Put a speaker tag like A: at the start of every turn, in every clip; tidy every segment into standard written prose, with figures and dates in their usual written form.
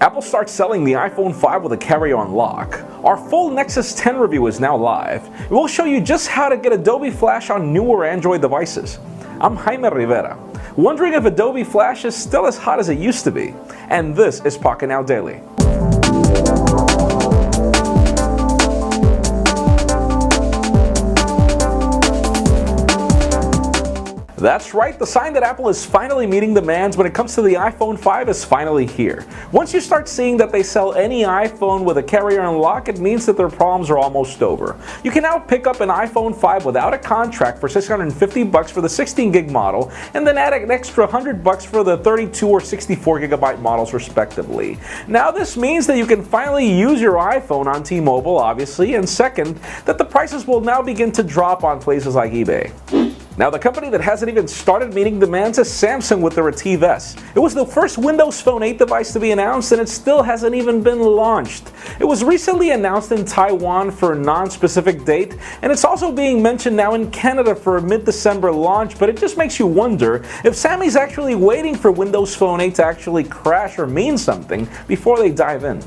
A: Apple starts selling the iPhone 5 with a carry-on lock. Our full Nexus 10 review is now live. It will show you just how to get Adobe Flash on newer Android devices. I'm Jaime Rivera, wondering if Adobe Flash is still as hot as it used to be. And this is Pocketnow Daily. That's right, the sign that Apple is finally meeting demands when it comes to the iPhone 5 is finally here. Once you start seeing that they sell any iPhone with a carrier-on lock, it means that their problems are almost over. You can now pick up an iPhone 5 without a contract for $650 for the 16GB model, and then add an extra $100 for the 32 or 64GB models respectively. Now this means that you can finally use your iPhone on T-Mobile, obviously, and second, that the prices will now begin to drop on places like eBay. Now, the company that hasn't even started meeting demands is Samsung with their Tabz. It was the first Windows Phone 8 device to be announced, and it still hasn't even been launched. It was recently announced in Taiwan for a non-specific date, and it's also being mentioned now in Canada for a mid-December launch, but it just makes you wonder if Sammy's actually waiting for Windows Phone 8 to actually crash or mean something before they dive in.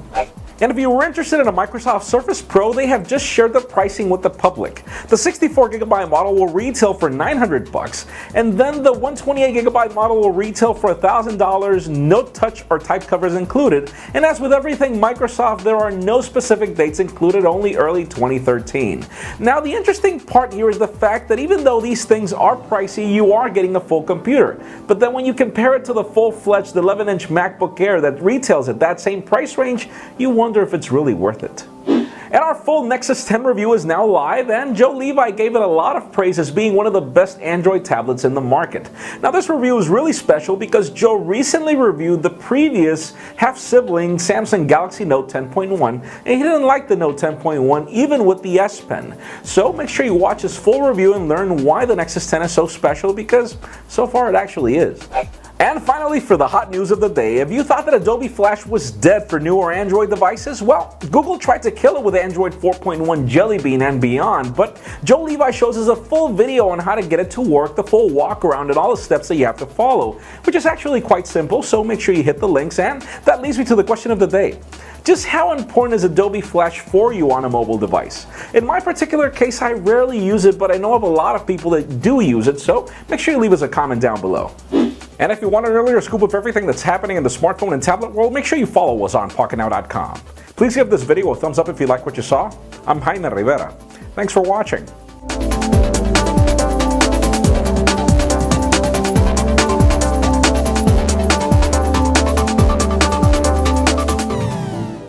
A: And if you were interested in a Microsoft Surface Pro, they have just shared the pricing with the public. The 64GB model will retail for $900, and then the 128GB model will retail for $1,000, no touch or type covers included. And as with everything Microsoft, there are no specific dates included, only early 2013. Now, the interesting part here is the fact that even though these things are pricey, you are getting a full computer. But then when you compare it to the full-fledged 11-inch MacBook Air that retails at that same price range, you wonder if it's really worth it. And our full Nexus 10 review is now live, and Joe Levi gave it a lot of praise as being one of the best Android tablets in the market. Now this review is really special because Joe recently reviewed the previous half-sibling Samsung Galaxy Note 10.1, and he didn't like the Note 10.1 even with the S Pen. So make sure you watch his full review and learn why the Nexus 10 is so special, because so far it actually is. And finally, for the hot news of the day, if you thought that Adobe Flash was dead for newer Android devices, well, Google tried to kill it with Android 4.1 Jelly Bean and beyond, but Joe Levi shows us a full video on how to get it to work, the full walk around and all the steps that you have to follow, which is actually quite simple, so make sure you hit the links. And that leads me to the question of the day. Just how important is Adobe Flash for you on a mobile device? In my particular case, I rarely use it, but I know of a lot of people that do use it, so make sure you leave us a comment down below. And if you want an earlier scoop of everything that's happening in the smartphone and tablet world, make sure you follow us on Pocketnow.com. Please give this video a thumbs up if you like what you saw. I'm Jaime Rivera. Thanks for watching.